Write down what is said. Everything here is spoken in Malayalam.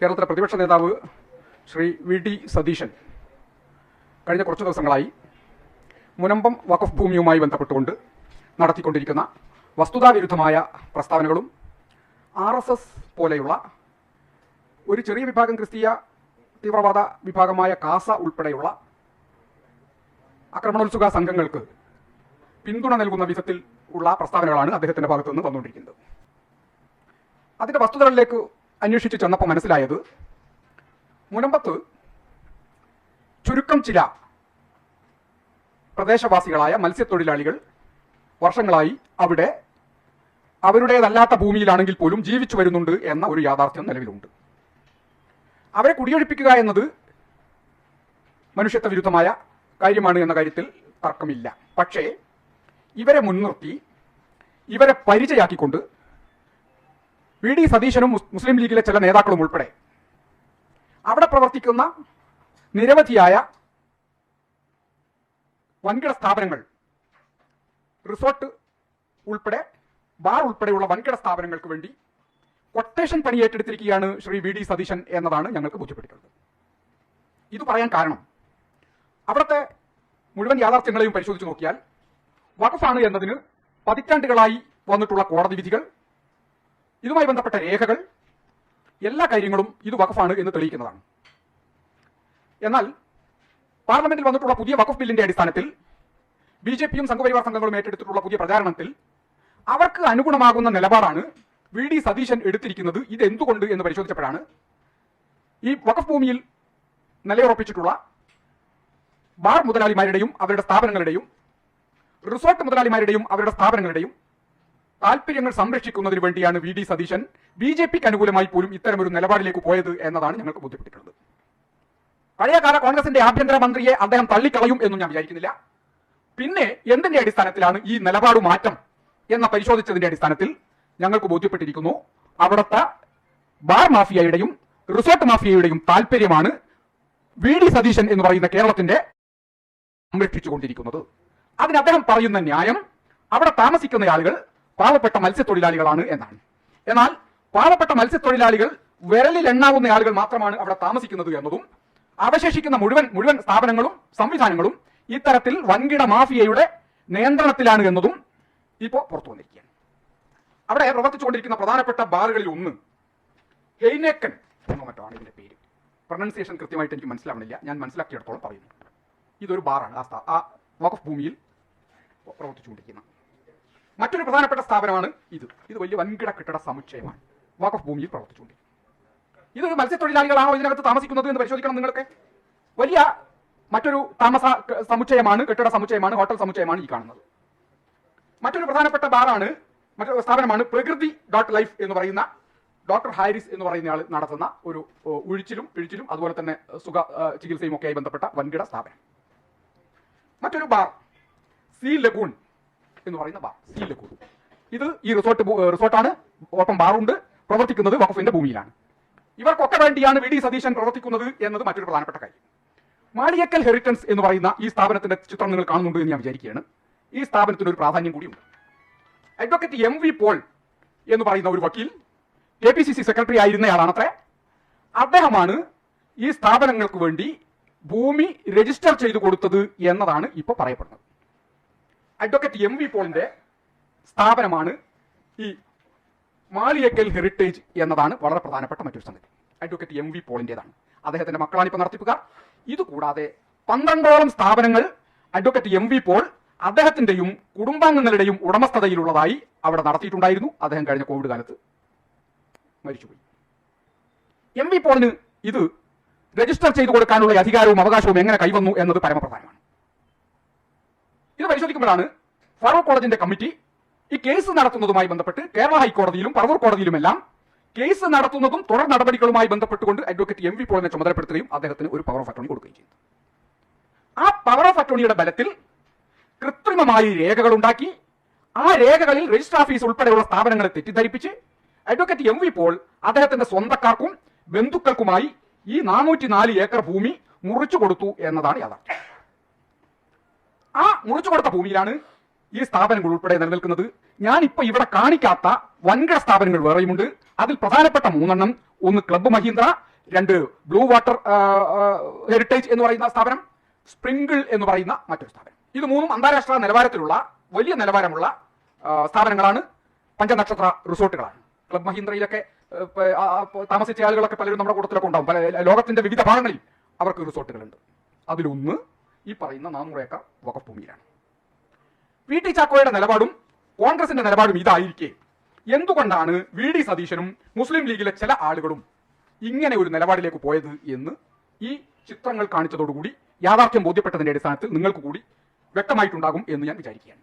കേരളത്തിലെ പ്രതിപക്ഷ നേതാവ് ശ്രീ VD സതീശൻ കഴിഞ്ഞ കുറച്ച് ദിവസങ്ങളായി മുനമ്പം വഖഫ് ഭൂമിയുമായി ബന്ധപ്പെട്ടുകൊണ്ട് നടത്തിക്കൊണ്ടിരിക്കുന്ന വസ്തുതാവിരുദ്ധമായ പ്രസ്താവനകളും RSS പോലെയുള്ള ഒരു ചെറിയ വിഭാഗം ക്രിസ്തീയ തീവ്രവാദ വിഭാഗമായ കാസ ഉൾപ്പെടെയുള്ള ആക്രമണോത്സുക സംഘങ്ങൾക്ക് പിന്തുണ നൽകുന്ന വിധത്തിൽ ഉള്ള പ്രസ്താവനകളാണ് അദ്ദേഹത്തിൻ്റെ ഭാഗത്തു നിന്ന് വന്നുകൊണ്ടിരിക്കുന്നത്. അതിൻ്റെ വസ്തുതകളിലേക്ക് അന്വേഷിച്ച് ചെന്നപ്പോൾ മനസ്സിലായത്, മുനമ്പത്ത് ചുരുക്കം ചില പ്രദേശവാസികളായ മത്സ്യത്തൊഴിലാളികൾ വർഷങ്ങളായി അവിടെ അവരുടേതല്ലാത്ത ഭൂമിയിലാണെങ്കിൽ പോലും ജീവിച്ചു വരുന്നുണ്ട് എന്ന ഒരു യാഥാർത്ഥ്യം നിലവിലുണ്ട്. അവരെ കുടിയൊഴിപ്പിക്കുക എന്നത് മനുഷ്യത്വ വിരുദ്ധമായ കാര്യമാണ് എന്ന കാര്യത്തിൽ തർക്കമില്ല. പക്ഷേ ഇവരെ മുൻനിർത്തി ഇവരെ പരിചയാക്കിക്കൊണ്ട് VD സതീശനും മുസ്ലിം ലീഗിലെ ചില നേതാക്കളും ഉൾപ്പെടെ അവിടെ പ്രവർത്തിക്കുന്ന നിരവധിയായ വൻകിട സ്ഥാപനങ്ങൾ, റിസോർട്ട് ഉൾപ്പെടെ ബാർ ഉൾപ്പെടെയുള്ള വൻകിട സ്ഥാപനങ്ങൾക്ക് വേണ്ടി കൊട്ടേഷൻ പണി ഏറ്റെടുത്തിരിക്കുകയാണ് ശ്രീ VD സതീശൻ എന്നതാണ് ഞങ്ങൾക്ക് ബോധ്യപ്പെട്ടിട്ടുള്ളത്. ഇത് പറയാൻ കാരണം, അവിടുത്തെ മുഴുവൻ യാഥാർത്ഥ്യങ്ങളെയും പരിശോധിച്ച് നോക്കിയാൽ വഖഫാണ് എന്നതിന് പതിറ്റാണ്ടുകളായി വന്നിട്ടുള്ള കോടതി വിധികൾ, ഇതുമായി ബന്ധപ്പെട്ട രേഖകൾ, എല്ലാ കാര്യങ്ങളും ഇത് വഖഫാണ് എന്ന് തെളിയിക്കുന്നതാണ്. എന്നാൽ പാർലമെന്റിൽ വന്നിട്ടുള്ള പുതിയ വഖഫ് ബില്ലിന്റെ അടിസ്ഥാനത്തിൽ BJPയും സംഘപരിവാർ സംഘങ്ങളും ഏറ്റെടുത്തിട്ടുള്ള പുതിയ പ്രചാരണത്തിൽ അവർക്ക് അനുഗുണമാകുന്ന നിലപാടാണ് VD സതീശൻ എടുത്തിരിക്കുന്നത്. ഇത് എന്തുകൊണ്ട് എന്ന് പരിശോധിച്ചപ്പോഴാണ് ഈ വഖഫ് ഭൂമിയിൽ നിലയുറപ്പിച്ചിട്ടുള്ള ബാർ മുതലാളിമാരുടെയും അവരുടെ സ്ഥാപനങ്ങളുടെയും റിസോർട്ട് മുതലാളിമാരുടെയും അവരുടെ സ്ഥാപനങ്ങളുടെയും താല്പര്യങ്ങൾ സംരക്ഷിക്കുന്നതിന് വേണ്ടിയാണ് VD സതീശൻ BJPക്ക് അനുകൂലമായി പോലും ഇത്തരമൊരു നിലപാടിലേക്ക് പോയത് എന്നതാണ് ഞങ്ങൾക്ക് ബോധ്യപ്പെട്ടിട്ടുള്ളത്. പഴയകാല കോൺഗ്രസിന്റെ ആഭ്യന്തര മന്ത്രിയെ അദ്ദേഹം തള്ളിക്കളയും എന്നും ഞാൻ വിചാരിക്കുന്നില്ല. പിന്നെ എന്തിന്റെ അടിസ്ഥാനത്തിലാണ് ഈ നിലപാട് മാറ്റം എന്ന പരിശോധിച്ചതിന്റെ അടിസ്ഥാനത്തിൽ ഞങ്ങൾക്ക് ബോധ്യപ്പെട്ടിരിക്കുന്നു, അവിടുത്തെ ബാർ മാഫിയയുടെയും റിസോർട്ട് മാഫിയയുടെയും താല്പര്യമാണ് VD സതീശൻ എന്ന് പറയുന്ന കേരളത്തിന്റെ സംരക്ഷിച്ചുകൊണ്ടിരിക്കുന്നത്. അതിന് അദ്ദേഹം പറയുന്ന ന്യായം, അവിടെ താമസിക്കുന്ന ആളുകൾ പാവപ്പെട്ട മത്സ്യത്തൊഴിലാളികളാണ് എന്നാണ്. എന്നാൽ പാവപ്പെട്ട മത്സ്യത്തൊഴിലാളികൾ വിരലിൽ എണ്ണാവുന്ന ആളുകൾ മാത്രമാണ് അവിടെ താമസിക്കുന്നത് എന്നതും അവശേഷിക്കുന്ന മുഴുവൻ സ്ഥാപനങ്ങളും സംവിധാനങ്ങളും ഇത്തരത്തിൽ വൻകിട മാഫിയയുടെ നിയന്ത്രണത്തിലാണ് എന്നതും ഇപ്പോൾ പുറത്തു വന്നിരിക്കുകയാണ്. അവിടെ പ്രവർത്തിച്ചുകൊണ്ടിരിക്കുന്ന പ്രധാനപ്പെട്ട ബാറുകളിൽ ഒന്ന് ഹെയ്നേക്കൻ എന്നോ മറ്റോ ആണ് ഇതിന്റെ പേര്. പ്രൊനൗൺസിയേഷൻ കൃത്യമായിട്ട് എനിക്ക് മനസ്സിലാവണില്ല, ഞാൻ മനസ്സിലാക്കിയെടുത്തോളം പറയുന്നു. ഇതൊരു ബാറാണ്, ആ വഖഫ് ഭൂമിയിൽ പ്രവർത്തിച്ചുകൊണ്ടിരിക്കുന്ന മറ്റൊരു പ്രധാനപ്പെട്ട സ്ഥാപനമാണ് ഇത് വലിയ വൻകിട കെട്ടിട സമുച്ചയമാണ് വഖഫ് ഭൂമിയിൽ പ്രവർത്തിച്ചുകൊണ്ടിരിക്കുന്നത്. ഇതൊരു മത്സ്യത്തൊഴിലാളികളാണോ ഇതിനകത്ത് താമസിക്കുന്നത് എന്ന് പരിശോധിക്കണം നിങ്ങൾക്ക്. വലിയ മറ്റൊരു താമസ സമുച്ചയമാണ്, കെട്ടിട സമുച്ചയമാണ്, ഹോട്ടൽ സമുച്ചയമാണ് ഈ കാണുന്നത്. മറ്റൊരു പ്രധാനപ്പെട്ട മറ്റൊരു സ്ഥാപനമാണ് പ്രകൃതി.ലൈഫ് എന്ന് പറയുന്ന ഡോക്ടർ ഹാരിസ് എന്ന് പറയുന്ന ആൾ നടത്തുന്ന ഒരു ഉഴിച്ചിലും പിഴിച്ചിലും അതുപോലെ തന്നെ സുഖ ചികിത്സയും ഒക്കെയായി ബന്ധപ്പെട്ട വൻകിട സ്ഥാപനം. മറ്റൊരു ബാർ സീ ലഗൂൺ എന്ന് പറയുന്ന ബാർ, സീ ലഗൂൺ. ഇത് ഈ റിസോർട്ടാണ്, ഒപ്പം ബാറുണ്ട്, പ്രവർത്തിക്കുന്നത് വഖഫിന്റെ ഭൂമിയിലാണ്. ഇവർക്കൊക്കെ വേണ്ടിയാണ് VD സതീശൻ പ്രവർത്തിക്കുന്നത് എന്നത് മറ്റൊരു പ്രധാനപ്പെട്ട കാര്യം. മാളിയേക്കൽ ഹെറിറ്റൻസ് എന്ന് പറയുന്ന ഈ സ്ഥാപനത്തിന്റെ ചിത്രം നിങ്ങൾ കാണുന്നുണ്ട് എന്ന് ഞാൻ വിചാരിക്കുകയാണ്. ഈ സ്ഥാപനത്തിന് ഒരു പ്രാധാന്യം കൂടിയുണ്ട്. അഡ്വക്കേറ്റ് MV പോൾ എന്ന് പറയുന്ന ഒരു വക്കീൽ KPCC സെക്രട്ടറി ആയിരുന്നയാളാണത്രേ. അദ്ദേഹമാണ് ഈ സ്ഥാപനങ്ങൾക്ക് വേണ്ടി ഭൂമി രജിസ്റ്റർ ചെയ്തു കൊടുത്തത് എന്നതാണ് ഇപ്പോൾ പറയപ്പെടുന്നത്. അഡ്വക്കേറ്റ് MV പോളിന്റെ സ്ഥാപനമാണ് ഈ മാളിയേക്കൽ ഹെറിറ്റേജ് എന്നതാണ് വളരെ പ്രധാനപ്പെട്ട മറ്റൊരു സംഗതി. അഡ്വക്കേറ്റ് MV പോളിന്റേതാണ്, അദ്ദേഹത്തിന്റെ മക്കളാണ് ഇപ്പോൾ നടത്തിപ്പുകാർ. ഇതുകൂടാതെ 12ഓളം സ്ഥാപനങ്ങൾ അഡ്വക്കേറ്റ് MV പോൾ അദ്ദേഹത്തിന്റെയും കുടുംബാംഗങ്ങളുടെയും ഉടമസ്ഥതയിലുള്ളതായി അവിടെ നടത്തിയിട്ടുണ്ടായിരുന്നു. അദ്ദേഹം കഴിഞ്ഞ കോവിഡ് കാലത്ത് മരിച്ചുപോയി. MV പോളിന് ഇത് രജിസ്റ്റർ ചെയ്തു കൊടുക്കാനുള്ള അധികാരവും അവകാശവും എങ്ങനെ കൈവന്നു എന്നത് പരമപ്രധാനമാണ്. ഇത് പരിശോധിക്കുമ്പോഴാണ് ഫറൂഖ് കോളേജിന്റെ കമ്മിറ്റി ഈ കേസ് നടത്തുന്നതുമായി ബന്ധപ്പെട്ട് കേരള ഹൈക്കോടതിയിലും പറവൂർ കോടതിയിലുമെല്ലാം കേസ് നടത്തുന്നതും തുടർ നടപടികളുമായി ബന്ധപ്പെട്ടുകൊണ്ട് അഡ്വക്കേറ്റ് MV പോളിനെ ചുമതലപ്പെടുത്തുകയും അദ്ദേഹത്തിന് ഒരു പവർ ഓഫ് അറ്റോർണി കൊടുക്കുകയും ചെയ്തു. ആ പവർ ഓഫ് അറ്റോർണിയുടെ ബലത്തിൽ കൃത്രിമമായി രേഖകൾ ഉണ്ടാക്കി ആ രേഖകളിൽ രജിസ്റ്റർ ഓഫീസ് ഉൾപ്പെടെയുള്ള സ്ഥാപനങ്ങളെ തെറ്റിദ്ധരിപ്പിച്ച് അഡ്വക്കേറ്റ് MV പോൾ അദ്ദേഹത്തിന്റെ സ്വന്തക്കാർക്കും ബന്ധുക്കൾക്കുമായി ഈ 404 ഏക്കർ ഭൂമി മുറിച്ചു കൊടുത്തു എന്നതാണ് യാഥാർത്ഥ്യം. ആ മുറിച്ചു കൊടുത്ത ഭൂമിയിലാണ് ഈ സ്ഥാപനങ്ങൾ ഉൾപ്പെടെ നിലനിൽക്കുന്നത്. ഞാനിപ്പോൾ ഇവിടെ കാണിക്കാത്ത വൻകിട സ്ഥാപനങ്ങൾ വേറെയുമുണ്ട്. അതിൽ പ്രധാനപ്പെട്ട 3 എണ്ണം, ഒന്ന് club Mahindra, 2 blue water heritage എന്ന് പറയുന്ന സ്ഥാപനം, സ്പ്രിങ്കിൾ എന്ന് പറയുന്ന മറ്റൊരു സ്ഥാപനം. ഇത് മൂന്നും അന്താരാഷ്ട്ര നിലവാരത്തിലുള്ള വലിയ നിലവാരമുള്ള സ്ഥാപനങ്ങളാണ്, പഞ്ചനക്ഷത്ര റിസോർട്ടുകളാണ്. ക്ലബ് മഹീന്ദ്രയിലൊക്കെ താമസിച്ച ആളുകളൊക്കെ പലരും നമ്മുടെ കൂട്ടത്തിലൊക്കെ ഉണ്ടാവും. പല ലോകത്തിന്റെ വിവിധ ഭാഗങ്ങളിൽ അവർക്ക് റിസോർട്ടുകളുണ്ട്. അതിലൊന്ന് ഈ പറയുന്ന 400 ഏക്കർ വഖഫ് ഭൂമിയിലാണ്. വി ടി ചാക്കോയുടെ നിലപാടും കോൺഗ്രസിന്റെ നിലപാടും ഇതായിരിക്കെ എന്തുകൊണ്ടാണ് വി ഡി സതീശനും മുസ്ലിം ലീഗിലെ ചില ആളുകളും ഇങ്ങനെ ഒരു നിലപാടിലേക്ക് പോയത് എന്ന് ഈ ചിത്രങ്ങൾ കാണിച്ചതോടുകൂടി യാഥാർത്ഥ്യം ബോധ്യപ്പെട്ടതിന്റെ അടിസ്ഥാനത്തിൽ നിങ്ങൾക്ക് കൂടി വ്യക്തമായിട്ടുണ്ടാകും എന്ന് ഞാൻ വിചാരിക്കുകയാണ്.